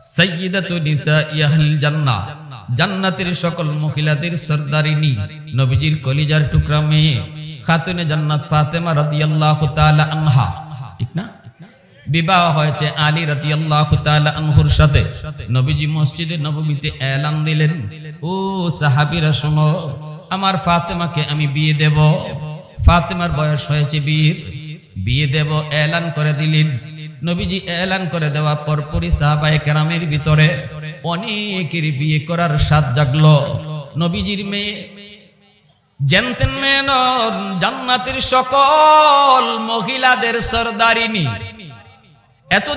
সাইয়্যিদাতু নিসাই আহলিল জান্নাহ, জান্নাতের সকল মহিলাদের সরদারিনী, নবীজির কলিজার টুকরা মেয়ে খাতুনে জান্নাত ফাতেমা রাদিয়াল্লাহু তাআলা আনহা, ঠিক না? বিবাহ হয়েছে আলী রাদিয়াল্লাহু তাআলা আনহুর সাথে। নবীজি মসজিদে নববীতে এলান দিলেন, ও সাহাবীরা শোনো, আমার ফাতেমাকে আমি বিয়ে দেব। ফাতেমার বয়স হয়েছে বিয়ে দেব এলান করে দিলেন। নবীজি এলান করে দেওয়া পরপরই সাহাবায়ে কেরামের ভিতরে অনেকের বিয়ে করার স্বাদ জাগলো। নবীজির মেয়ে জানতেন মেন জান্নাতের সকল মহিলাদের সরদারিনী, এত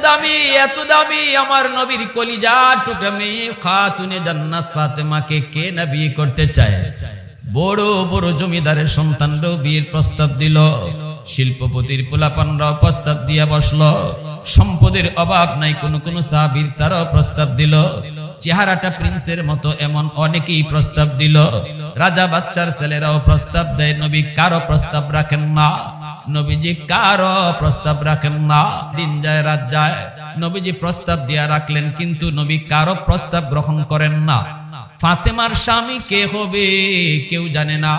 দামি আমার নবীর কলিজা টুকরা মেয়ে খাতুনে জান্নাত ফাতেমাকে কে না বিয়ে করতে চায়? বড় বড় জমিদারের সন্তানরাও বিয়ের প্রস্তাব দিল, শিল্পপতির পোলাপানরাও প্রস্তাব দিয়ে বসলো, সম্পদের অভাব নাই কোন কোন সাহাবীর, তারাও প্রস্তাব দিল, চেহারাটা প্রিন্সের মতো এমন অনেকেই প্রস্তাব দিল, রাজা বাদশার ছেলেরাও প্রস্তাব দেয়। নবী কারো প্রস্তাব রাখেন না, নবীজি কারো প্রস্তাব রাখেন না। দিন যায় রাত যায়, নবীজি প্রস্তাব দিয়া রাখলেন, কিন্তু নবী কারো প্রস্তাব গ্রহণ করেন না। ফাতেমার স্বামী কে হবে কেউ জানে না।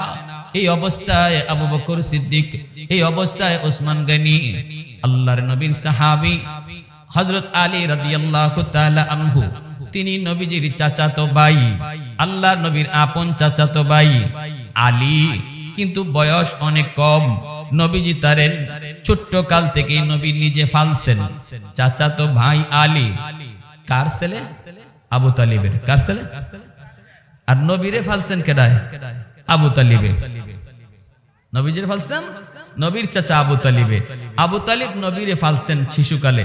এই অবস্থায় আবু বকর সিদ্দিক, এই অবস্থায় ওসমান গনি, আল্লাহর নবীর সাহাবী হযরত আলী রাদিয়াল্লাহু তাআলা আনহু, তিনি নবীজির চাচাতো ভাই, আল্লাহর নবীর আপন চাচাতো ভাই আলী, কিন্তু বয়স অনেক কম। নবীজি তারেন ছোট্ট কাল থেকেই নবী নিজে ফালছেন। চাচাতো ভাই আলী কার ছেলে? আবু তালিবের। কার ছেলে? আর নবীরে ফালছেন কেডায়? আবু তালিবে। নবীজির ফালছেন নবীর চাচা আবু তালিবে। আবু তালিব নবীরে ফালছেন শিশুকালে।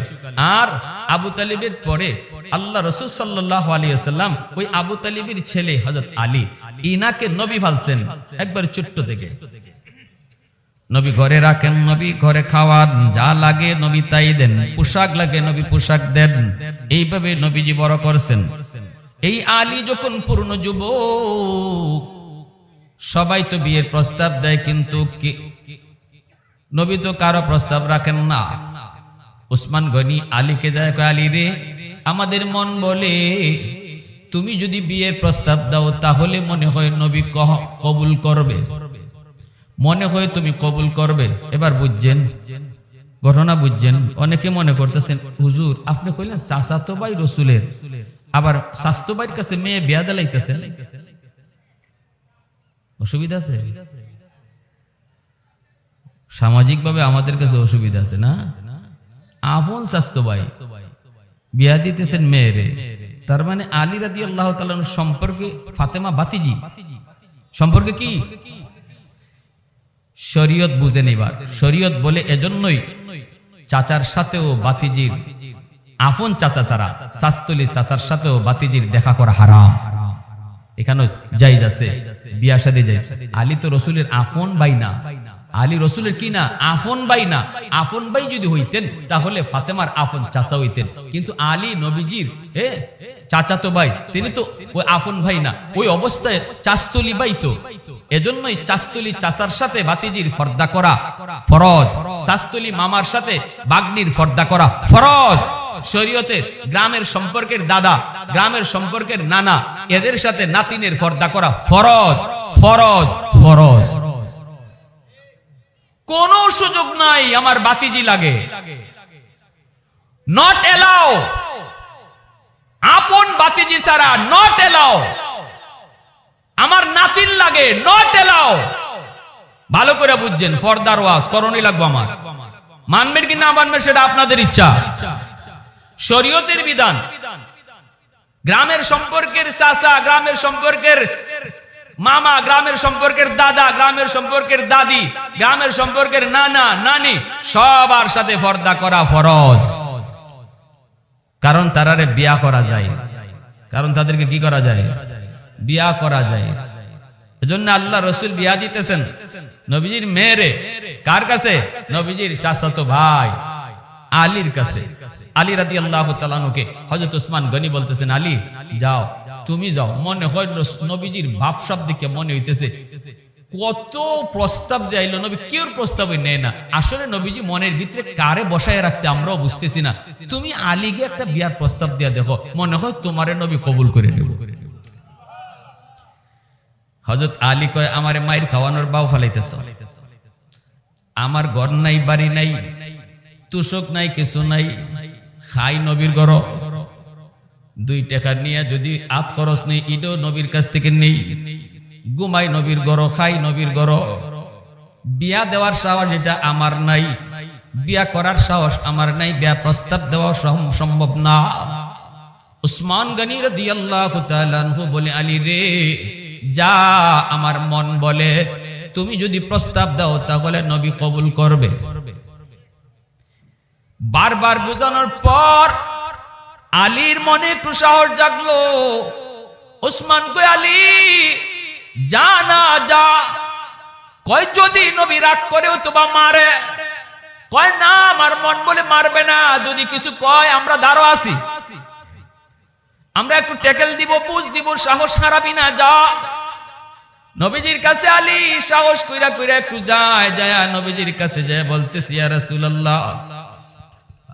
আর আবু তালিবের পরে আল্লাহ রাসূল সাল্লাল্লাহু আলাইহি ওয়াসাল্লাম ওই আবু তালিবের ছেলে হযরত আলী, ইনাকে নবী ফালছেন একবার ছোট্ট থেকে। নবী ঘরে রাখেন, নবী ঘরে খাওয়ান, যা লাগে নবী তাই দেন, পোশাক লাগে নবী পোশাক দেন, এইভাবে নবীজি বড় করছেন। এই আলী যখন পূর্ণ যুবক, সবাই তো বিয়ের প্রস্তাব দেয়, কিন্তু নবী তো কারো প্রস্তাব রাখেন না। ওসমান গনি আলীকে দেয়, আলী রে, আমাদের মন বলে তুমি যদি বিয়ের প্রস্তাব দাও তাহলে মনে হয় নবী কবুল করবে, মনে হয় তুমি কবুল করবে। এবার বুঝছেন ঘটনা, বুঝছেন? অনেকে মনে করতেছেন, হুজুর আপনি কইলেন চাচাতো ভাই রাসূলের, আবার শাস্তো ভাইয়ের কাছে মেয়ে বিয়া দিলাইতেছেন, অসুবিধা আছে? সামাজিক ভাবে আমাদের কাছে অসুবিধা আছে না? আপন শাস্তো ভাই বিয়া দিতেছেন মেয়েরে, তার মানে আলী রাদিয়াল্লাহু তাআলা সম্পর্কে ফাতেমা বাতিজি সম্পর্কে কি শরীয়ত বুঝেন। এবার শরীয়ত বলে এজন্যই চাচার সাথেও বাতিজির, আপন চাচা ছাড়া শাস্তলি চাচার সাথেও বাতিজির দেখা করা হারাম। এখানে জায়েজ আছে, বিয়া শাদী জায়েজ। আলী তো রাসূলের আপন ভাই না, আলী রাসূলের কি না? আপন ভাই না। আপন ভাই যদি হইতেন তাহলে ফাতেমার আপন চাচা হইতেন, কিন্তু আলী নবীজির চাচাতো ভাই, তিনি তো ওই আপন ভাই না, ওই অবস্থায় চাস্তলি ভাই তো। এজন্যই চাস্তলি চাচার সাথে ভাতিজির পর্দা করা ফরজ, চাস্তলি মামার সাথে বাগ্নির পর্দা করা ফরজ। শরীয়তে গ্রামের সম্পর্কের দাদা, গ্রামের সম্পর্কের নানা, এদের সাথে নাতিনের পর্দা করা ফরজ ফরজ ফরজ। কোন সুযোগ নাই আমার বাতিজি লাগে, নট এলাও। আপন বাতিজি ছাড়া নট এলাও। আমার নাতিন লাগে, নট এলাও। ভালো করে বুঝছেন, ফরদার ওয়াজ করণই লাগবে আমার। মানবেন কি না মানবেন সেটা আপনাদের ইচ্ছা। শরীয়তের বিধান, গ্রামের সম্পর্কের চাচা, গ্রামের সম্পর্কের মামা, গ্রামের সম্পর্কের দাদা, গ্রামের সম্পর্কের দাদি, গ্রামের সম্পর্কের নানা নানি, সবার সাথে পর্দা করা ফরজ। কারণ তারারে বিয়া করা যায়, কারণ তাদেরকে কি করা যায়? বিয়া করা যায়। এজন্য আল্লাহ রাসূল বিয়া দিতেছেন নবীজির মেয়েরে। কার কাছে? নবীজির চাচাতো ভাই আলীর কাছে। আলী রাদিয়াল্লাহু তাআলা আনহুকে হযরত ওসমান গনি বলতেছেন, আলী যাও, তুমি যাও। মনে হয় নবীজির বাপ শব্দ দেখে মনে হইতেছে কত প্রস্তাব যে আইলো, নবী কেউর প্রস্তাবই নেয় না। আসলে নবীজি মনের ভিতরে কারে বসায় রাখছে আমরাও বুঝতেছি না। তুমি আলীকে একটা বিয়ার প্রস্তাব দিয়া দেখো, মনে হয় তোমারে নবী কবুল করে নেব। হযরত আলী কয়, আমারে মায়ের খাওয়ানোর বাও ফালাইতেছ, আমার ঘর নাই, বাড়ি নাই, তুষক নাই, কিছু নাই, খাই নবীর ঘর, 2 টাকা নিয়ে যদি আত খরচ নেই ইডো নবীর কাছ থেকে নেই, ঘুমাই নবীর ঘর, খাই নবীর ঘর, বিয়া দেওয়ার সাহস এটা আমার নাই, বিয়া করার সাহস আমার নাই, বিয়া প্রস্তাব দেওয়া সম্ভব না। উসমান গনি রাদিয়াল্লাহু তাআলা আনহু বলে, আলী রে যা, আমার মন বলে তুমি যদি প্রস্তাব দাও তাহলে নবী কবুল করবে। বারবার বোঝানোর পর আলীর মনে একটু সাহস জাগলো। উসমান কয়, আলী যা না যা। কয় যদি নবী রাগ করে অথবা মারে? কয় না, আমার মন বলে মারবে না, যদি কিছু কয় আমরা দাঁড়ো আছি, আমরা একটু ট্যাকেল দিব, পুষ দিব, সাহস হারাবি না, যা। নবীজির কাছে আলী সাহস কইরা কইরা একটু যায়, নবীজির কাছে যায় বলতেছি, ইয়া রাসূলুল্লাহ,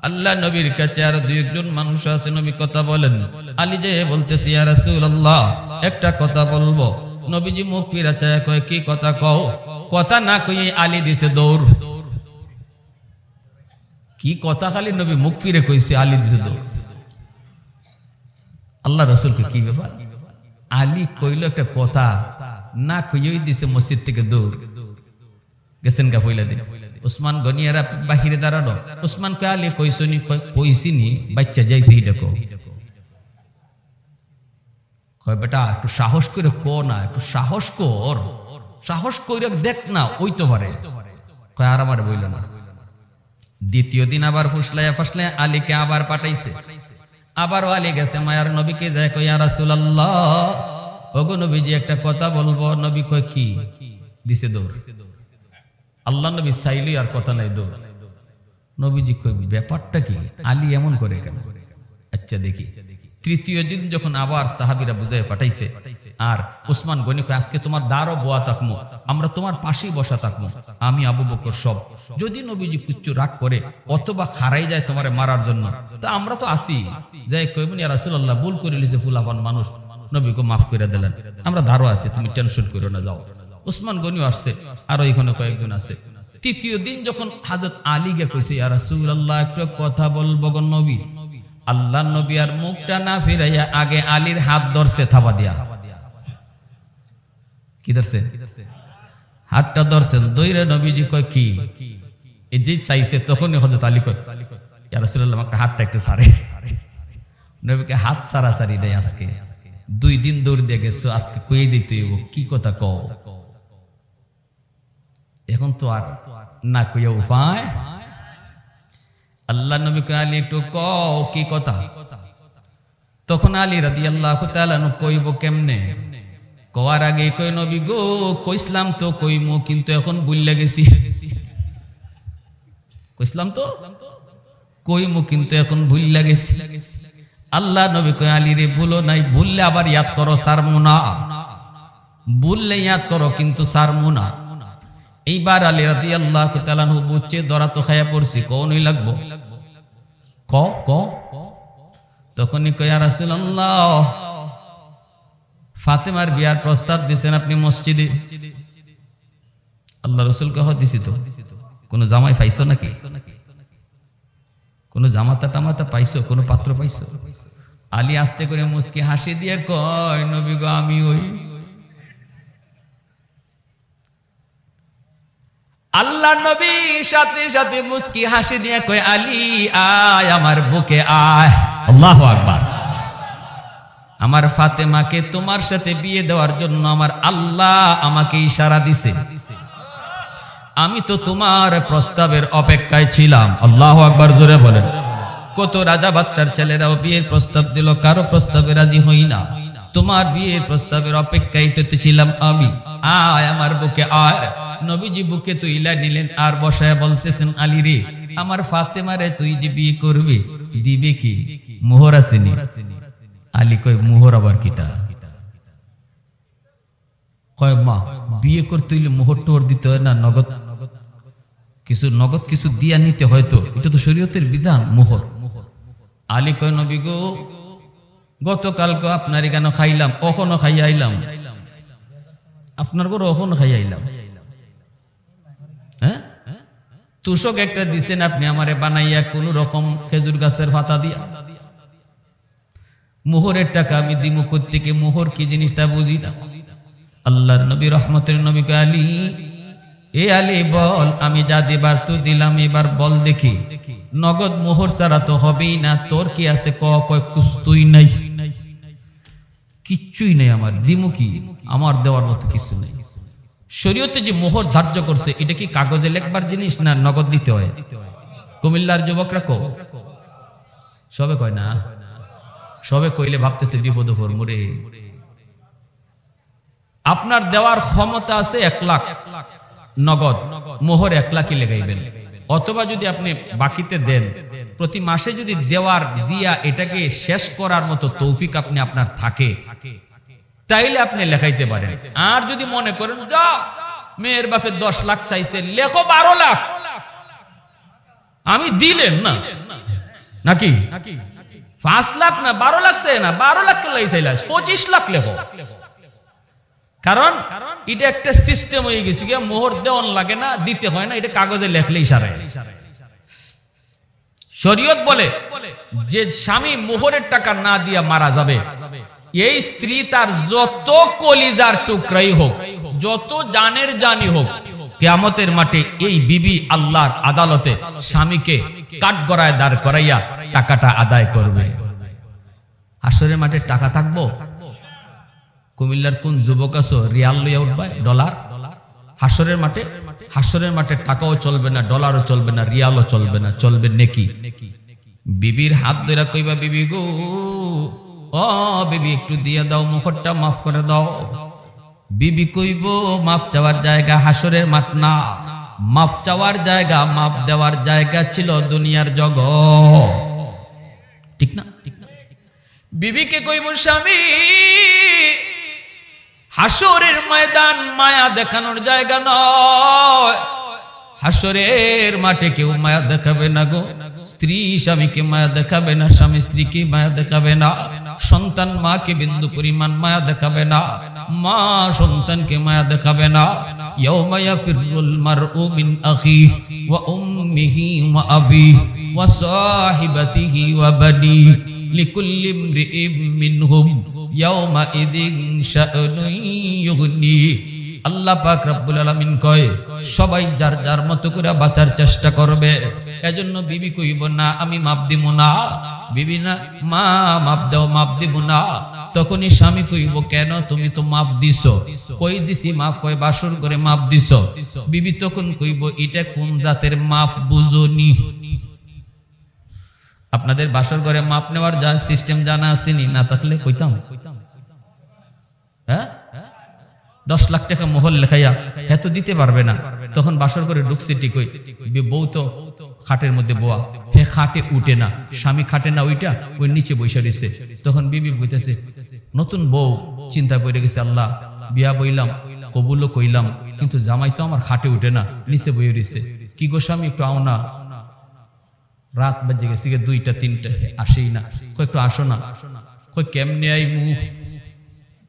আল্লাহ নবীর কাছে আর 2-1 মানুষ আছে, নবী কথা বলেন। আলী যে বলতেছি, ইয়া রাসূলুল্লাহ একটা কথা বলবো। নবীজি মুখ ফিরা চায়, কয় কি কথা কও? কথা না কই আলী দিছে দৌড়। কি কথা খালি নবী মুখ ফিরে কইছে, আলী দিছে দৌড়। আল্লাহ রাসূলকে কি ব্যাপার? আলী কইলো একটা কথা, না কইই দিছে মসজিদ থেকে দৌড়। গেছেন গা পয়লা দিন। উসমান গনিয়ারা বাহিরে দাঁড়ানো। উসমান কয়, আলী কইছনি? কইছিনি, বাচ্চা যাইছে এটা কও। কয় বেটা একটু সাহস করে কো না, একটু সাহস কর, সাহস কইরা দেখ না, ওই তো পারে। কয় আর আমার বইল না। দ্বিতীয় দিন আবার ফুসলায়া আলীকে আবার পাঠাইছে। আবারও আলী গেছে মায়ার নবীকে যায়, কয় ইয়া রাসূলুল্লাহ, ওগো নবীজি একটা কথা বলবো। নবী কয় কি? দিছে দৌড়। আল্লাহ নবী চাইলেই আর কথা নাই, দৌড়। নবীজি কয় ব্যাপারটা কি? আলী এমন করে কেন? আচ্ছা দেখি। তৃতীয় দিন যখন আবার সাহাবীরা বুঝায় পাঠাইছে, আর উসমান গনি কয়, আজকে তোমার দ্বারও বোয়া থাকবো, আমরা তোমার পাশেই বসা থাকবো, আমি আবু বকর সব। যদি নবীজি কুচ্ছু রাগ করে অথবা খারাই যায় তোমারে মারার জন্য, তা আমরা তো আসি। যাই কইবেন, ইয়া রাসূলুল্লাহ ভুল করে লিছে, ফুলাফান মানুষ, নবীকে মাফ করে দিলেন, আমরা ধারও আছি, তুমি টেনশন করো না, যাও। উসমান গনিও আসছে, আরো এখানে কয়েকজন আছে। তৃতীয় দিন যখন হযরত আলী গে কইছে, ইয়া রাসূলুল্লাহ একটা কথা বলবো গো নবী। আল্লাহ নবী আর মুখটা না ফিরাইয়া আগে আলীর হাত ধরছে, থাবা দিয়া। কি ধরছে? হাতটা ধরছেন। দইরা নবীজি কয় কি? এই যে চাইছে, তখনই হযরত আলী কয়, ইয়া রাসূলুল্লাহ আমাকে হাতটা একটু ছাড়ে। নবীকে হাত ছাড়াছাড়ি দেয়। আজকে 2 দিন দৌড় দিয়ে গেছো, আজকে কয়ে যেতে হইব, কি কথা কও? এখন তো আর না কইয়া উপায়। আল্লাহ নবী কয়, আলী একটু কও কি কথা? তখন আলী রাদিয়াল্লাহু তাআলা কইব কেমনে? কওয়ার আগে কয়, নবী গো কইসলাম তো কইমু, কিন্তু এখন ভুইল্লা গেছি। কইসলাম তো কইমু, কিন্তু এখন ভুইল্লা গেছি। আল্লাহ নবী কয়, আলী রে ভুলো নাই, ভুললে আবার ইয়াদ করো, সারমু না। ভুললে ইয়াদ করো, কিন্তু সারমু না। এইবার আলী রাদিয়াল্লাহু তাআলা বুঝছে, দরা তো খায়া পড়ছি, কোনই লাগবো, ক ক। তখনই কয়, ইয়া রাসূলুল্লাহ ফাতেমার বিয়ার প্রস্তাব দিয়েছেন আপনি মসজিদে। আল্লাহ রাসূল কহ, দিছি তো। কোন জামাই পাইছো নাকি? কোন জামাতা টামাতা পাইছো? কোন পাত্র পাইছো? আলী আস্তে করে মুস্কি হাসি দিয়ে কয়, নবী গো আমি ওই। আল্লাহ নবী সাথে সাথে মুস্কি হাসি দিয়ে কয়, আলী আয় আমার বুকে আয়। আল্লাহু আকবার। আমার ফাতেমাকে তোমার সাথে বিয়ে দেওয়ার জন্য আমার আল্লাহ আমাকে ইশারা দিছে। আমি তো তোমার প্রস্তাবের অপেক্ষায় ছিলাম। আল্লাহু আকবার, জোরে বলেন। কত রাজা বাদশার ছেলেরাও বিয়ের প্রস্তাব দিল, কারো প্রস্তাবে রাজি হই না। তোমার বিয়ের প্রস্তাবের অপেক্ষায় ছিলাম আমি। আয় আমার বুকে আয়। নবীজি বুকে তুইলা নিলেন, আর বসায় বলতেছেন, আলী রে আমার ফাতেমারে তুই যে বিয়ে করবি, দিবে কি? মোহর আসেনি। আলী কয়, মোহর আবার কিতা? কয় মা বিয়ে করতে হইলে মোহর টোহর দিতে হয় না, নগদ কিছু দিয়া নিতে হয়তো, এটা তো শরীয়তের বিধান মোহর। আলী কয় নবী গো, গতকালকে আপনার এখানে খাইলাম, কখনো খাইয়া আইলাম, আপনার ঘরে কখনো খাইয়া আইলাম, হ্যাঁ তুষক একটা দিছেন আপনি আমারে বানাইয়া কোন রকম খেজুর গাছের পাতা দিয়া, মোহরের টাকা আমি দিমু থেকে, মোহর কি জিনিস তা বুঝি না। আল্লাহর নবী রহমতের নবী কয় আলী, এ আলী বল, আমি যা দিবার তো দিলাম, এবার বল দেখি, নগদ মোহর ছাড়া তো হবেই না, তোর কি আছে? কয় কুস্তুই নাই, কিচ্ছুই নেই আমার, দিমু কি, আমার দেওয়ার মতো কিছু নেই। শরীয়তে যে মোহর ধার্য করছে এটা কি কাগজে লেখবার জিনিস না নগদ দিতে হয়? কুমিল্লার যুবকরা সবে কয় না, সবে কইলে ভাবতেছে বিপদ মরে। আপনার দেওয়ার ক্ষমতা আছে 1 লাখ নগদ, মোহর 1 লাখই লেগাইবেন। অথবা যদি আপনি বাকিতে দেন, প্রতি মাসে যদি দেওয়ার দিয়া এটাকে শেষ করার মতো তৌফিক আপনার থাকে, তাইলে আপনি লেখাইতে পারেন। আর যদি মনে করেন যা মেয়ের বাপে 10 লাখ চাইছে, লেখো 12 লাখ, আমি দিলেন না নাকি 5 লাখ না 12 লাখ চাই না, 12 লাখ কে চাইলা 25 লাখ লেখো। কারণ এটা একটা সিস্টেম হয়ে গেছে, মোহর দেওয়ান লাগে না, দিতে হয় না, এটা কাগজে লেখলেই সারে। শরীয়ত বলে যে স্বামী মোহরের টাকা না দিয়া মারা যাবে, এই স্ত্রী তার যত কলিজার টুকরাই হোক, যত জানের জানি হোক, কিয়ামতের মাঠে এই বিবি আল্লাহর আদালতে স্বামীকে কাঠগড়ায় দাঁড় করাইয়া টাকাটা আদায় করবে। হাসরের মাঠে টাকা থাকবো। কুমিল্লার কোন যুবক আছো রিয়াল লইয়া উঠবে, ডলার? হাসরের মাঠে টাকাও চলবে না, ডলারও চলবে না, রিয়ালও চলবে না, চলবে নেকি। বিবির হাত ধরে কইবা, বিবি গো, ও বিবি একটু দিয়ে দাও, মুখটা মাফ করে দাও। বিবি কইব মাফ চাওয়ার জায়গা হাসরের মাঠ না, মাফ চাওয়ার জায়গা, মাফ দেওয়ার জায়গা ছিল দুনিয়ার জগৎ। ঠিক না? বিবিকে কইব স্বামী, হাসরের ময়দান মায়া দেখানোর জায়গা নয়, হাসরের মাঠে কেউ মায়া দেখাবে না গো। স্ত্রী স্বামীকে মায়া দেখাবে না, স্বামী স্ত্রীকে মায়া দেখাবে না, সন্তান মাকে বিন্দু পরিমাণ মায়া দেখাবে না, মা সন্তানকে মায়া দেখাবে না। ইয়াউমা ইয়াফিরুল মারউ মিন আখিহি ওয়া উম্মিহি ওয়া আবিহি ওয়া সাহিবাতিহি ওয়া বানিহি লিকুল্লি ইমরিইম মিনহুম ইয়াউমা ইযিন শা'নুন ইউগনি। আল্লাহ পাক রব্বুল আলামিন কয়, সবাই যার যার মতো করে বাঁচার চেষ্টা করবে। এজন্য বিবি কইব না আমি মাপ দিব না, বিবি না মা মাপ দাও, মাপ দিব না। তখনই স্বামী কইব, কেন তুমি তো মাপ দিছো? কই দিছি মাপ? কয় বাসর করে মাপ দিছো। বিবি তখন কইব, এটা কোন জাতের মাপ বুঝোনি? আপনাদের বাসর ঘরে মাপ নেওয়ার যা সিস্টেম জানা আসেনি? না থাকলে কইতাম। হ্যাঁ, 10 লাখ টাকা মোহর লেখাইয়া এত দিতে পারবে না। তখন বাসর করে ঢুকছে ঠিকই, বউ তো খাটের মধ্যে বোয়া, হে খাটে উঠে না, স্বামী খাটে না ওইটা, ওই নিচে বসে রয়েছে। তখন বিবি বইতেছে, নতুন বউ চিন্তা পড়ে গেছে, আল্লাহ বিয়া বইলাম, কবুলও কইলাম, কিন্তু জামাই তো আমার খাটে উঠে না, নিচে বইয়ে রয়েছে। কি গো স্বামী, একটু আও না, রাত বাজে গেছে 2টা 3টা, আসেই না। কয় একটু আসো না। কয় কেমনে আই মুখ?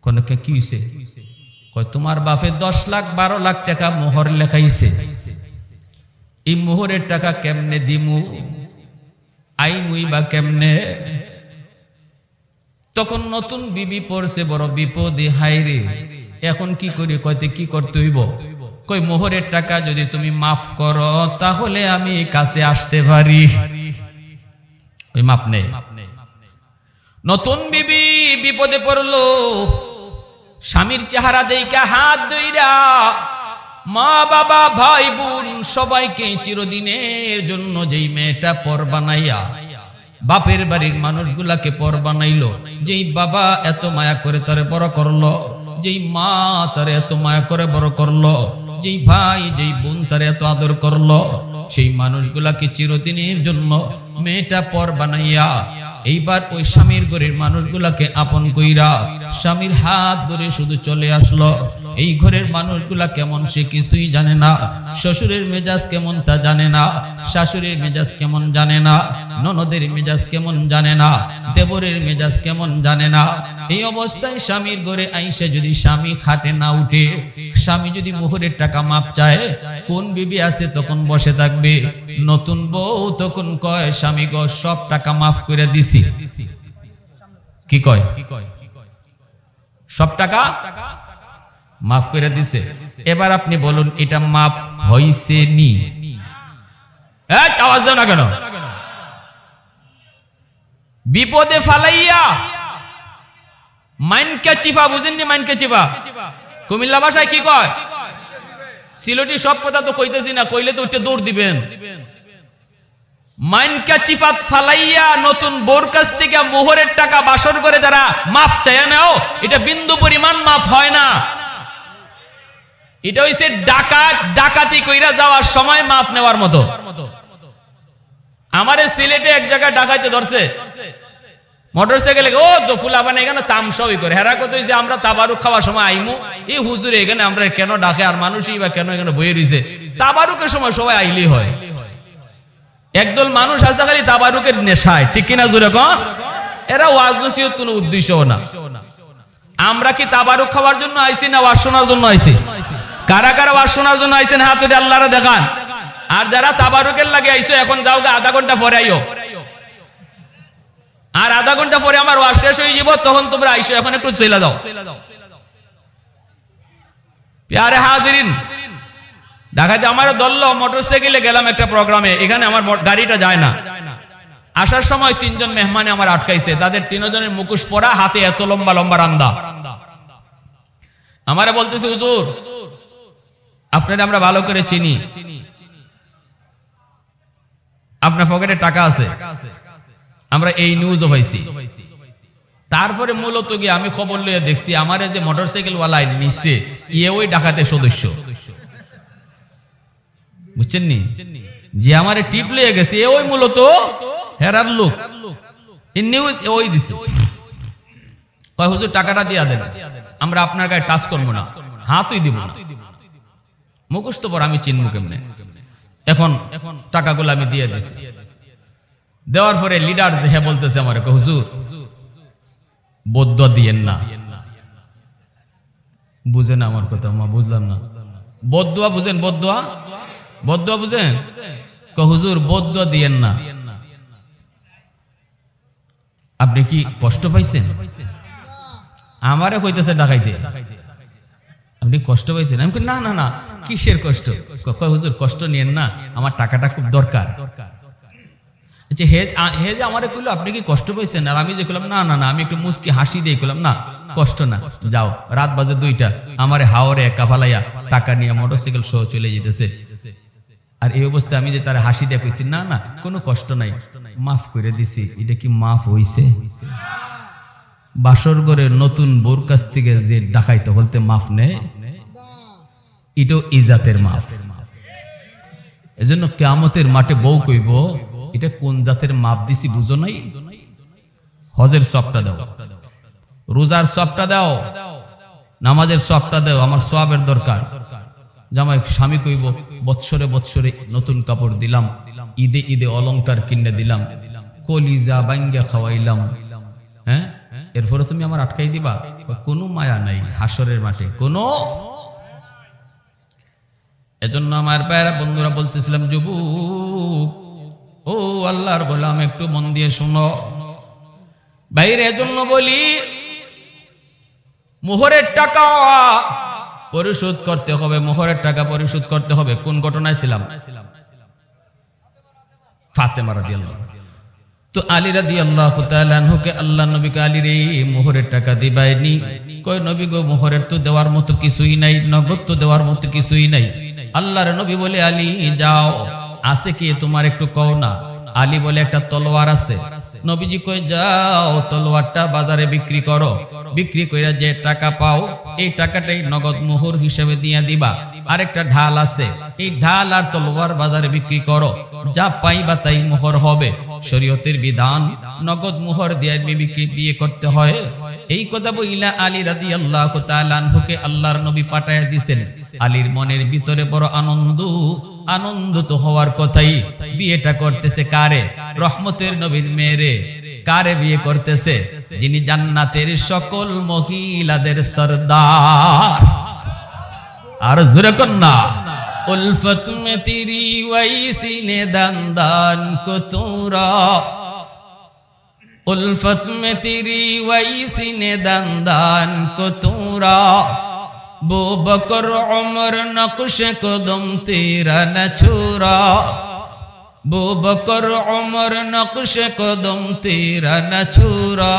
কোন কি হইছে? কয় তোমার বাপে 10 লাখ 12 লাখ টাকা মোহর লেখাইছে, এই মোহরের টাকা কেমনে দিমু, আইমুই বা কেমনে? তখন নতুন বিবি পড়ছে বড় বিপদে, হায়রে এখন কি করি? কয়তে কি করতে হইব? কই মোহরের টাকা যদি তুমি মাফ করো তাহলে আমি কাছে আসতে পারি। ওই মাপ নেই। নতুন বিবি বিপদে পড়লো, স্বামীর চেহারা দেইকা হাত ধইরা মা বাবা ভাই বোন সবাইকে চিরদিনের জন্য যেই মেয়েটা পর বানাইয়া বাপের বাড়ির মানুষগুলাকে পর বানাইলো, যেই বাবা এত মায়া করে তারে বড় করলো, যেই মা তারে এত মায়া করে বড় করলো, যেই ভাই যেই বোন তারে এত আদর করলো, সেই মানুষগুলাকে চিরদিনের জন্য মেয়েটা পর বানাইয়া এইবার ওই স্বামীর ঘরের মানুষগুলাকে আপন কইরা স্বামীর হাত ধরে শুধু চলে আসলো। এই ঘরের মানুষগুলা কেমন সে কিছুই জানে না। শ্বশুরের মেজাজ কেমন তা জানে না, শাশুড়ির মেজাজ কেমন জানে না, ননদের মেজাজ কেমন জানে না, দেবরের মেজাজ কেমন জানে না। এই অবস্থায় স্বামীর ঘরে আইসে যদি স্বামী খাটে না উঠে, স্বামী যদি মোহরের টাকা মাপ চায়, কোন বিবি আছে তখন বসে থাকবে? নতুন বউ তখন কয় স্বামী গো সব টাকা মাফ করে দিছি। কি কয়? সব টাকা মাফ করে দিছে। এবার আপনি বলুন এটা মাফ হইছে নি? আওয়াজ দাও না কেন? বিপদে ফালাইয়া মাইনকা চিফা, বুঝেননি? মাইনকা চিফা কুমিল্লা ভাষায় কি কয়? সিলেটি সব কথা তো কইতেছি না, কইলে তো উঠে দৌড় দিবেন। মাইনকা চিফাত ফালাইয়া নতুন বোর কাছ থেকে মোহরের টাকা বাসর করে যারা মাফ চায় নাও, এটা বিন্দু পরিমাণ মাফ হয় না। এটা হইছে ডাকাতি কইরা যাওয়ার সময় মাফ নেওয়ার মতো। আমারে সিলেটে এক জায়গায় ডাকাইতে ধরছে মোটরসাইকেলে, ও তো ফুলাবান এখানে তামসাই করে। হেরা কত হইছে আমরা তাবারুক খাওয়ার সময় আইমু, এই হুজুরে এখানে আমরা কেন ডাকে আর মানুষই বা কেন এখানে বইয়ে রইছে? তাবারুকের সময় সবাই আইলেই হয়। একদল মানুষ আছে খালি তাবারুকের নেশায়, ঠিক কিনা জোরে কন? এরা ওয়াজ নসিহত কোনো উদ্দেশ্য না। আমরা কি তাবারুক খাওয়ার জন্য আইছি না ওয়াজ শোনার জন্য আইছি? কারা কারা ওয়াজ শোনার জন্য আইছেন হাত উঠে আল্লাহরে দেখান। আর যারা তাবারুকের লাগে আইছো এখন যাও গা, আধা ঘন্টা পরে আইও। আর আধা ঘন্টা পরে আমার ওয়াজ শেষ হয়ে যাব, তখন তোমরা আইসো, এখন একটু চলে যাও। প্যারে হাজিরিন, ঢাকাতে আমার দললো মোটরসাইকেলে গেলাম একটা প্রোগ্রামে, এখানে আমার গাড়িটা যায় না। আসার সময় তিনজন মেহমানে আমার আটকাইছে, তাদের তিনজনের মুখোশ পরা, হাতে এত লম্বা লম্বা রান্দা। আমারে বলতেছে হুজুর আপনারা আমরা ভালো করে চিনি, আপনার পকেটে টাকা আছে, আমরা এই নিউজও পাইছি। তারপরে মূলত গিয়ে আমি খবর লইয়া দেখছি আমার যে মোটরসাইকেল ওয়ালা নিচ্ছে ইয়ে ওই ডাকাতের সদস্য, বুঝছেন নি? যে আমারে টিপ লইয়া গেছে এ ওই মূলত হেরার লোক, এই নিউজ ওই দিছে। কয় হুজুর টাকাটা দিয়া দেন, আমরা আপনার গায়ে টাচ করবো না, হাতই দিব না। মুখস্থ পর আমি চিনবো কেমনে? এখন টাকাগুলো আমি দিয়ে দিছি। দেওয়ার পরে লিডার যে হ্যাঁ বলতেছে আমার, হুজুর বদুয়া দিয়েন না। বুঝেন আমার কথা? মা বুঝলাম না। বদুয়া বুঝেন? বদুয়া বদুয়া বুঝেন? হুজুর বদুয়া দিয়েন না। আপনি কি কষ্ট পাইছেন? আমারে কইতেছে ডাকাইতে, আপনি কষ্ট পাইছেন? আমি না না না, কিসের কষ্ট? হুজুর কষ্ট নিয়েন না, আমার টাকাটা খুব দরকার। হে যে আমারে কইলো আপনি কি কষ্ট পাইছেন? আর আমি যে কইলাম না না না, আমি একটু মুস্কি হাসি দিয়ে কইলাম না কষ্ট না, যাও। রাত বাজে 2টা, আমারে হাওরে একা ফালাইয়া টাকা নিয়ে মোটরসাইকেল সহ চলে যেতেছে। আর এই অবস্থায় আমি যে তার হাসি দিয়ে কইছি না না কোনো কষ্ট নাই, মাফ করে দিছি। এটা কি মাফ হইছে? বাসর ঘরে নতুন বোর কাছ থেকে যে ডাকাইতে বলতে মাফ নেয়, এটাও ইজাতের মাফ। এজন্য কিয়ামতের মাঠে বউ কইব এটা কোন জাতের মাপ দিছি বুঝো নাই? হজের সবটা দাও, রোজার সবটা দাও, নামাজের সবটা দাও, আমার সওয়াবের দরকার। জামাই স্বামী কইব বৎসরে বৎসরে নতুন কাপড় দিলাম, ঈদে ঈদে অলংকার কিনে দিলাম, কলিজা বাঙ্গা খাওয়াইলাম, হ্যাঁ এরপরে তুমি আমার আটকাই দিবা? কোনো মায়া নাই হাসরের মাঠে কোনো। এজন্য আমার ভাইরা বন্ধুরা বলতেছিলাম, যুবক ও আল্লাহর গোলাম একটু মন দিয়ে শুনো বাইরে। এজন্য বলি মোহরের টাকা পরিশোধ করতে হবে, মোহরের টাকা পরিশোধ করতে হবে। কোন ঘটনায় ছিলাম? ফাতেমা রাদিয়াল্লাহু। তো আলী রাদিয়াল্লাহু তাআলা আনহুকে আল্লাহ নবীকে আলীর এই মোহরের টাকা দিবাইনি। কই নবী গো মোহরের তো দেওয়ার মতো কিছুই নাই, নগদ তো দেওয়ার মতো কিছুই নাই। আল্লাহর নবী বলে আলী যাও আছে কি তোমার একটু কও না। আলী বলে একটা তলোয়ার আছে, নবীজি কই যাও তলোয়ারটা বাজারে বিক্রি করো, বিক্রি কইরা যে টাকা পাও এই টাকাটাই নগদ মোহর হিসেবে দিয়া দিবা। আরেকটা ঢাল আছে, এই ঢাল আর তলোয়ার বাজারে বিক্রি করো, যা পাইবা তাই মোহর হবে। শরীয়তের বিধান নগদ মোহর দিয়ে বিবিকে বিয়ে করতে হয়। এই কথা বইলা আলী রাদিয়াল্লাহু তাআলা আনহুকে আল্লাহর নবী পাঠায়া দিয়েছেন। আলীর মনের ভিতরে বড় আনন্দ তো হওয়ার কথাই, বিয়েটা করতেছে কারে? রহমতের নবীর মেয়েরে। কারে বিয়ে করতেছে? যিনি জান্নাতের সকল মহিলাদের সরদার। আর জোরে কন্যা, উলফত মে তেরি ওয়াইসি নে দান কো তোরা, उल्फत में तेरी वैसी ने दंदान को तूरा, बो बकर उमर नक्श कदम तेरा न छुरा, बो बकर उमर नक्श कदम तेरा न छुरा,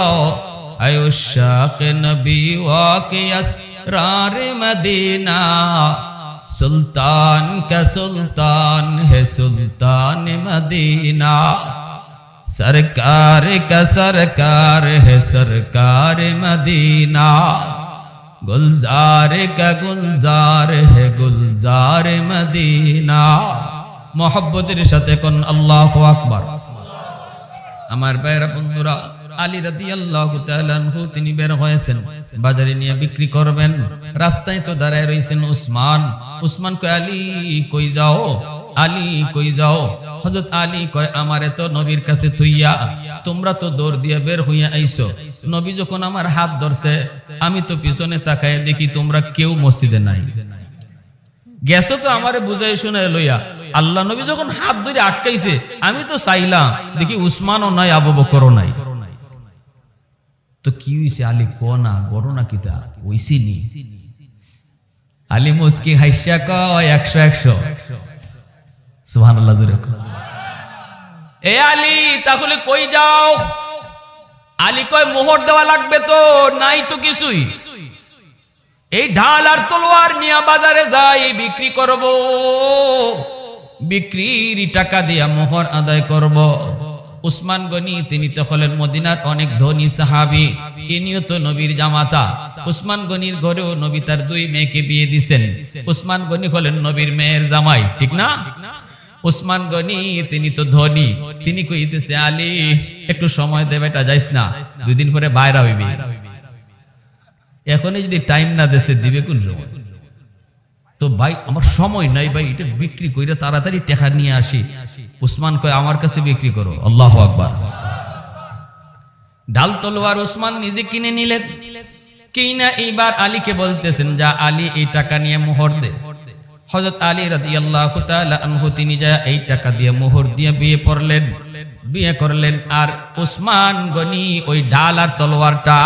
आयो शाक नबी वाके असरार मदीना, सुल्तान का सुल्तान है सुल्तान मदीना, सरकार का सरकार है सरकार मदीना, गुलजार का गुलजार है गुलजार मदीना। मोहब्बतेर साथे कोन आल्लाहु আকবার। আমার ভাইরা বন্ধুরা, আলী রাদিয়াল্লাহু তাআলা আনহু তিনি বের হয়েছেন, বাজারে নিয়ে বিক্রি করবেন। রাস্তায় তো দাঁড়ায় রয়েছেন উসমান কয় আলী কই যাও, আলী কই যাও? হযরত আলী কয় আমারে তো নবীর কাছে থুইয়া তোমরা তো দৌড় দিয়ে বের হইয়া আইছো। নবী যখন আমার হাত ধরছে আমি তো পিছনে তাকায় দেখি তোমরা কেউ মসজিদে নাই। গেছো তো আমারে বুঝাই শুনায় লইয়া। আল্লাহ নবী যখন হাত ধরে আটকাইছে আমি তো চাইলাম দেখি উসমানও নাই, আবু বকরও নাই। তো কি হইছে? আলী কোনা ঘটনা কিতা হইছে নি? আলী মুস্কি হাইসা কয় 100 সুবহানাল্লাহ জোরে কয়। এ আলী তাহলে কই যাও? আলী কয় মোহর দেওয়া লাগবে তো, নাই তো কিছুই। এই ঢাল আর তলোয়ার নিয়ে বাজারে যাই বিক্রি করব, বিক্রির টাকা দিয়া মোহর আদায় করব। উসমান গনি তিনি তো হলেন মদিনার অনেক ধনী সাহাবী, ইনিও তো নবীর জামাতা। উসমান গনির ঘরেও নবী তার 2 মেয়েকে বিয়ে দিয়েছেন। উসমান গনি হলেন নবীর মেয়ের জামাই, ঠিক না? উসমান গনি তিনি তো ধনী, তিনি কইতেছে আলী একটু সময় দে বেটা, যাইস না, 2 দিন পরে বাইরে হইবি। এখনই যদি টাইম না দেতে দিবে কোন সময়? তো ভাই আমার সময় নাই ভাই, এটা বিক্রি কইরা তাড়াতাড়ি টাকা নিয়ে আসি। উসমান কয় আমার কাছে বিক্রি করো। আল্লাহু আকবার। ঢাল তলোয়ার উসমান নিজে কিনে নিলেন। কিনা এইবার আলীকে বলতেছেন যা আলী এই টাকা নিয়ে মোহর দে। হযরত আলী রাদিয়াল্লাহু তাআলা আনহু তিনি যা এই টাকা দিয়ে মোহর দিয়ে বিয়ে করলেন। আর উসমান গনি ওই ঢাল আর তলোয়ারটা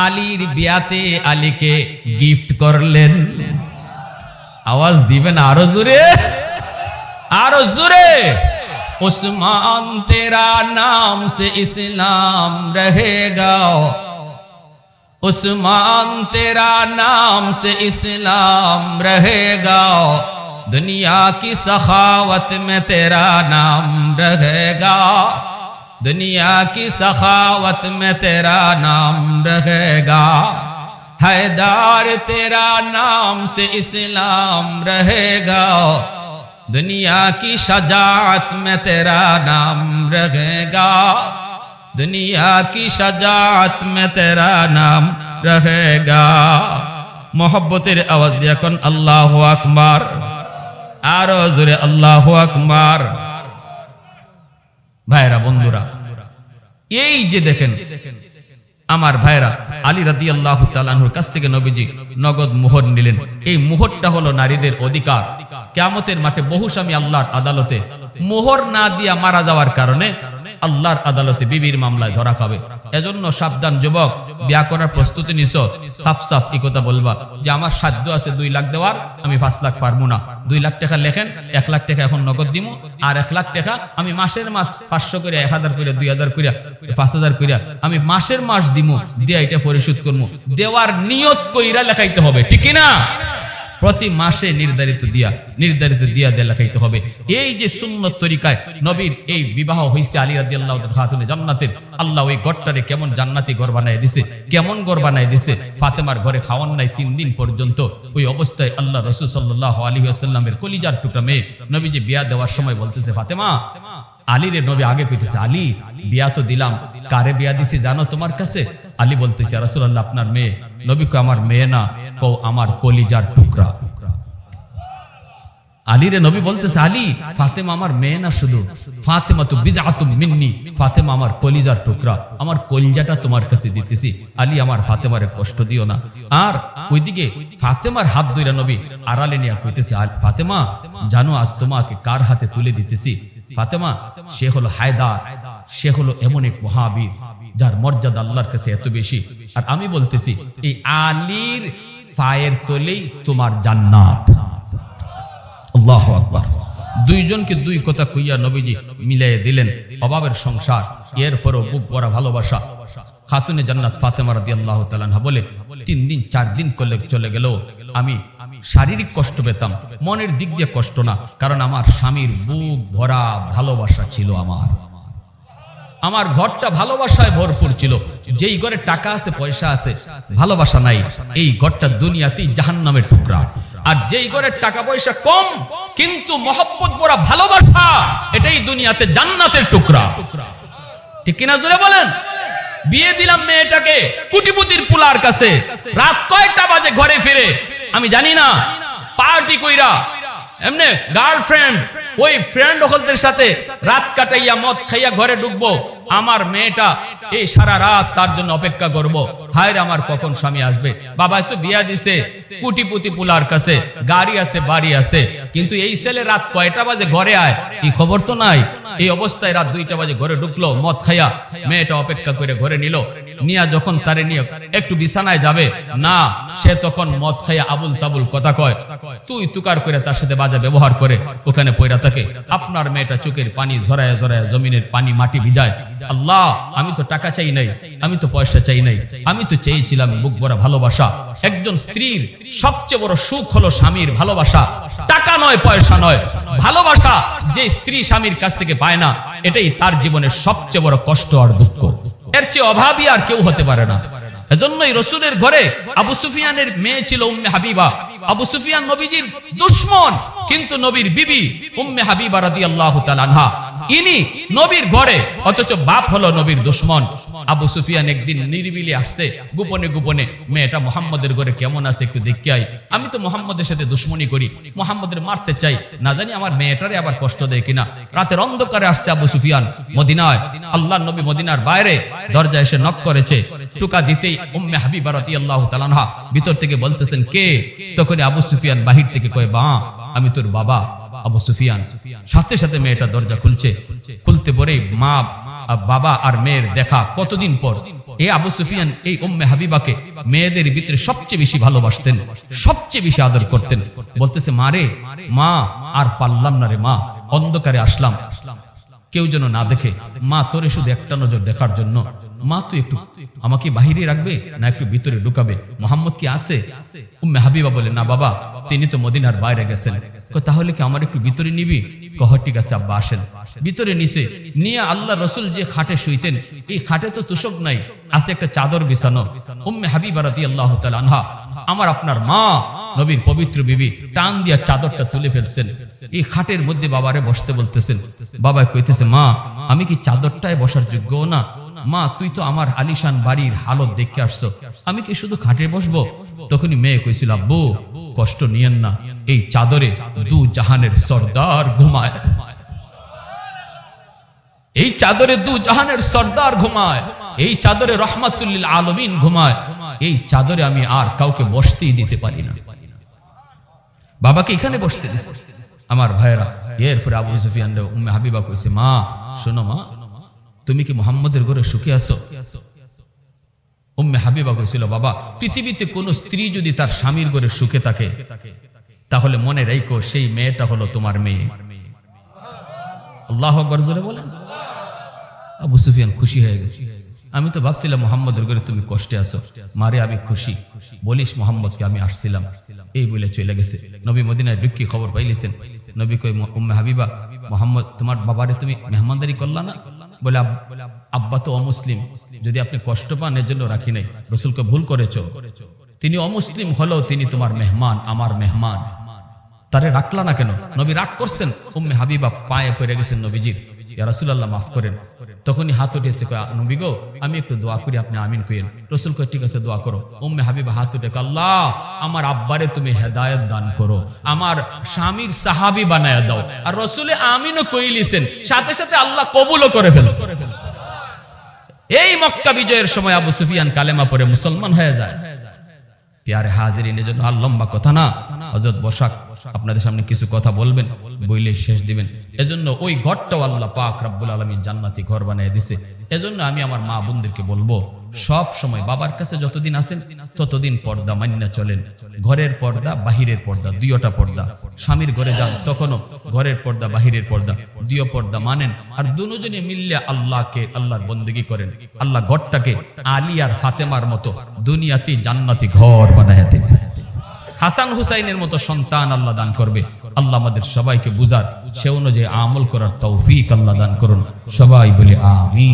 আলীর বিয়াতে আলীকে গিফট করলেন। आवाज दीबेन आरो जोरे, आरो जोरे। उस्मान तेरा नाम से इस्लाम रहेगा, उस्मान तेरा नाम से इस्लाम रहेगा, दुनिया की सखावत में तेरा नाम रहेगा, दुनिया की सखावत में तेरा नाम रहेगा, हैदार तेरा नाम से इस्लाम रहेगा, दुनिया की शजाअत में तेरा नाम रहेगा, दुनिया की शजाअत में तेरा नाम रहेगा। मोहब्बतेर आवाज दिया कोन अल्लाहु আকবার। आरो जोरे अल्लाहु আকবার। भाईरा बंधुरा এই যে দেখেন আমার ভাইরা, আলী রাদিয়াল্লাহু তাআলা আনহুর কাছ থেকে নবীজি নগদ মোহর নিলেন। এই মোহরটা হলো নারীদের অধিকার। কিয়ামতের মাঠে বহু স্বামী আল্লাহর আদালতে মোহর না দিয়া মারা যাওয়ার কারণে আল্লাহর আদালতে বিবির মামলায় ধরা খাবে। এজন্য সাবধান যুবক, বিয়া করার প্রস্তুতি নিছো, সাফ সাফ এই কথা বলবা যে আমার সাধ্য আছে 2 লাখ দেওয়ার, আমি 5 লাখ পারবো না। 2 লাখ টাকা লেখেন, 1 লাখ টাকা এখন নগদ দিমু, আর 1 লাখ টাকা আমি মাসের মাস 500 করে, 1000 করে, 2000 করে, 5000 করে আমি মাসের মাস দিমু, দিয়া এটা পরিশোধ করবো। দেওয়ার নিয়ত কইরা লেখাইতে হবে, ঠিক কি না? প্রতি মাসে নির্ধারিত দিয়া দেখাইতে হবে। এই যে সুন্নত তরিকায় নবীর এই বিবাহ হইছে আলী রাদিয়াল্লাহু তাআলা খাতুনে জান্নাতের, আল্লাহ ওই ঘরটারে কেমন জান্নাতি ঘর বানায় দিছে, কেমন ঘর বানায় দিছে। ফাতেমার ঘরে খাওয়ান নাই 3 দিন পর্যন্ত। ওই অবস্থায় আল্লাহ রাসূল সাল্লাল্লাহু আলাইহি ওয়াসাল্লামের কলিজার টুকরা মেয়ে নবীজি বিয়া দেওয়ার সময় বলতেছে, ফাতেমা, আলীরে নবী আগে কইতেছে, আলী বিয়া তো দিলাম, কারে বিয়া দিছি জানো তোমার কাছে? আলী বলতেছে, ইয়া রাসূলুল্লাহ আপনার মেয়ে। নবী কয়, আমার মেয়ে না, কও আমার কলিজার টুকরা। আলীরে নবী বলতেছে, আলী ফাতেমা আমার মেয়ে না, শুধু ফাতেমা তো বিজআতুম মিন্নি, ফাতেমা আমার কলিজার টুকরা, আমার কলিজাটা তোমার কাছে দিতেছি। আলী আমার ফাতেমারে কষ্ট দিও না। আর ওইদিকে ফাতেমার হাত ধইরা নবী আড়ালে নিয়ে কইতেছে, ফাতেমা জানো আজ তোমাকে কার হাতে তুলে দিতেছি? ফাতেমা সে হলো হায়দার, সে হলো এমন এক মহাবীর যার মর্যাদা আল্লাহর কাছে এত বেশি। আর আমি বলতেছি, এই আলীর পায়ের তলেই তোমার জান্নাত। আল্লাহু আকবার। দুইজনকে দুই কথা কইয়া নবীজি মিলাইয়া দিলেন। অভাবের সংসার, এরপরও বুক ভরা ভালোবাসা। খাতুনে জান্নাত ফাতেমা রাদিয়াল্লাহু তাআলা আনহা বলে, 3 দিন 4 দিন করলে চলে গেল, আমি শারীরিক কষ্ট পেতাম, মনের দিক দিয়ে কষ্ট না, কারণ আমার স্বামীর বুক ভরা ভালোবাসা ছিল। আমার ঘরটা ভালোবাসায় ভরপুর ছিল। যেই ঘরে টাকা আছে, পয়সা আছে, ভালোবাসা নাই, এই ঘরটা দুনিয়াতেই জাহান্নামের টুকরা। আর যেই ঘরে টাকা পয়সা কম কিন্তু মহব্বত ভরা ভালোবাসা, এটাই দুনিয়াতে জান্নাতের টুকরা। ঠিক কিনা জোরে বলেন? বিয়ে দিলাম মেয়েটাকে কুটিপুতির পুলার কাছে, রাত কয়টা বাজে ঘরে ফিরে আমি জানি না, পার্টি কইরা এমনে গার্লফ্রেন্ড ওই ফ্রেন্ড হলদের সাথে রাত কাটাইয়া মদ খাইয়া ঘরে ঢুকবো। আমার মেয়েটা এই সারা রাত তার জন্য অপেক্ষা করব, হায় রে আমার কখন স্বামী আসবে। বাবা তো বিয়া দিছে কুটিপুতি পুলার কাছে, গাড়ি আছে, বাড়ি আছে, কিন্তু এই ছেলে রাত কয়টা বাজে ঘরে আয় এই খবর তো নাই। এই অবস্থায় রাত 2টা বাজে ঘরে ঢুকলো মদ খাইয়া, মেয়েটা অপেক্ষা করে ঘরে নিল, নিয়া যখন তারে নিয়ে একটু বিছানায় যাবে না, সে তখন মদ খাইয়া আবুল তাবুল কথা কয়, তুই তুকার করে তার সাথে বাজে ব্যবহার করে ওখানে পয়রা থাকে। আপনার মেয়েটা চোখের পানি ঝরায় ঝরায় জমিনের পানি মাটি ভিজায়। আল্লাহ, আমি তো টাকা চাই নাই, আমি তো পয়সা চাই নাই, আমি তো চেয়েছিলাম বুক ভরা ভালোবাসা। একজন স্ত্রীর সবচেয়ে বড় সুখ হলো স্বামীর ভালোবাসা, টাকা নয়, পয়সা নয়, ভালোবাসা। যে স্ত্রী স্বামীর কাছ থেকে পায় না, এটাই তার জীবনের সবচেয়ে বড় কষ্ট আর দুঃখ। এর চেয়ে অভাবী আর কেউ হতে পারে না। এজন্যই রাসূলের ঘরে আবু সুফিয়ানের মেয়ে ছিল উম্মে হাবিবা। আবু সুফিয়ান নবীজির দুশমন, কিন্তু নবীর বিবি উম্মে হাবিবা রাদিয়াল্লাহু তাআলা আনহা ইনি নবীর ঘরে, অথচ বাপ হলো নবীর দুশমন। আবু সুফিয়ান একদিন নিরিবিলি আসছে, গোপনে গোপনে মেয়েটা মুহাম্মদের ঘরে কেমন আছে একটু দেখতে আই, আমি তো মুহাম্মদের সাথে দুশমনি করি, মুহাম্মদের মারতে চাই, না জানি আমার মেয়েটারে আবার কষ্ট দেয় কিনা। রাতের অন্ধকারে আসছে আবু সুফিয়ান মদিনায়। আল্লাহর নবী মদিনার বাইরে দরজা এসে নক করেছে, টুকা দিতেই উম্মে হাবিবা রাদিয়াল্লাহু তাআলা আনহা ভিতর থেকে বলতেছেন, কে? তখন আবু সুফিয়ান বাহির থেকে কয়, বা আমি তোর বাবা। আবু সুফিয়ান সাথে সাথে মেয়েটা দরজা খুলছে, খুলতে পরেই মা, বাবা আর মেয়ের দেখা কতদিন পর। এই আবু সুফিয়ান এই উম্মে হাবিবাকে মেয়েদের ভিতরে সবচেয়ে বেশি ভালোবাসতেন, সবচেয়ে বেশি আদর করতেন। বলতেছে, মা রে, মা আর পারলাম না রে মা, অন্ধকারে আসলাম, কেউ যেন না দেখে, মা তোরে শুধু একটা নজর দেখার জন্য, মা তুই একটু আমাকে বাহিরে রাখবে না একটু ভিতরে ঢুকাবে, মুহাম্মদ কি আছে? উম্মে হাবিবা বলে, না বাবা, তিনি তো মদিনার বাইরে গেছেন। তাহলে কি আমার একটু ভিতরে নিবি? কহ ঠিক আছে আব্বা আসেন। ভিতরে নিছে, নিয়ে আল্লাহ রাসূল যে খাটে শুইতেন, এই খাটে তো তুষক নাই, আছে একটা চাদর বিছানো। উম্মে হাবিবা রাদিয়াল্লাহু তাআলা আনহা, আমার আপনার মা, নবীর পবিত্র বিবি, টান দিয়া চাদরটা তুলে ফেলছেন, এই খাটের মধ্যে বাবারে বসতে বলতেছেন। বাবা কইতেছে, মা আমি কি চাদরটায় বসার যোগ্য না? মা তুই তো আমার আলিশান বাড়ির হালত দেখে আসছো, আমি কি শুধু খাটে বসবো? তখনই মেয়ে কইছিল, আব্বু কষ্ট নিয়েন না, এই চাদরে দু জাহানের সর্দার ঘুমায়, এই চাদরে দু জাহানের সর্দার ঘুমায়, এই চাদরে রহমাতুল লিল আলামিন ঘুমায়, এই চাদরে আমি আর কাউকে বসতেই দিতে পারি না। বাবাকে এখানে বসতে দিছে। আমার ভাইরা, এরপরে আবু সুফিয়ান উম্মে হাবিবা কইছে, মা শোনো মা, তুমি কি মুহাম্মদের ঘরে সুখে আছো? উম্মে হাবিবা কইছিল, বাবা পৃথিবীতে কোন স্ত্রী যদি তার স্বামীর ঘরে সুখে থাকে, তাহলে মনে রাখো সেই মেয়েটা হলো তোমার মেয়ে। আল্লাহু আকবার জোরে বলেন। আবু সুফিয়ান খুশি হয়ে গেছে। আমি তো ভাবছিলাম মোহাম্মদের ঘরে তুমি কষ্টে আছো, মারে আমি খুশি, বলিস মোহাম্মদকে আমি আসছিলাম, এই বলে চলে গেছে। নবী মদিনায় ঢুকি খবর পাইলেছেন, নবী কই উম্মে হাবিবা, মোহাম্মদ তোমার বাবারে তুমি মেহমানদারি করলা না? বলে আব্বা তো অমুসলিম, যদি আপনি কষ্ট পান এর জন্য রাখি নাই, রসুলকে ভুল করেছো, তিনি অমুসলিম হলেও তিনি তোমার মেহমান, আমার মেহমান, তারে রাখলা না কেন? নবী রাগ করছেন। উম্মে হাবিবা পায়ে পড়ে গেছেন নবীজির, ইয়া রাসূলুল্লাহ মাফ করেন। তখনই হাত উঠেছে, নবী গো আমি একটু দোয়া করি, আপনি আমিন কইেন। রাসূল কই ঠিক আছে দোয়া করো। উম্মে হাবিবা হাত উঠে আল্লাহ আমার আব্বারে তুমি হেদায়েত দান করো, আমার স্বামীর সাহাবী বানায়া দাও। আর রাসূলে আমিনও কইলিছেন, সাথে সাথে আল্লাহ কবুলও করে ফেলছে। এই মক্কা বিজয়ের সময় আবু সুফিয়ান কালেমা পড়ে মুসলমান হয়ে যায়। প্যারে হাজিরিন, এজন্য আর লম্বা কথা না, হযরত বসাক আপনাদের সামনে কিছু কথা বলবেন, বইলে শেষ দিবেন। এজন্য ওই ঘরটাও আল্লাহ পাক রব্বুল আলামিন জান্নাতি ঘর বানিয়ে দিয়েছে। এজন্য আমি আমার মা বোনদেরকে বলবো, সব সময় বাবার কাছে যতদিন আছেন ততদিন পর্দা মান্না চলেন। ঘরের পর্দা বাহিরের পর্দা, দুইটা পর্দা। স্বামীর ঘরে যান তখনও ঘরের পর্দা বাহিরের পর্দা, দুই পর্দা মানেন। আর দুজনে মিললে আল্লাহকে, আল্লাহর বন্দেগী করেন। আল্লাহ ঘরটাকে আলী আর ফাতেমার মতো দুনিয়াতে জান্নাতি ঘর বানায় দেন। হাসান হুসাইনের মতো সন্তান আল্লাহ দান করবে। আল্লাহ আমাদের সবাইকে বুঝার, সে অনুযায়ী আমল করার তৌফিক আল্লাহ দান করুন। সবাই বলে আমিন।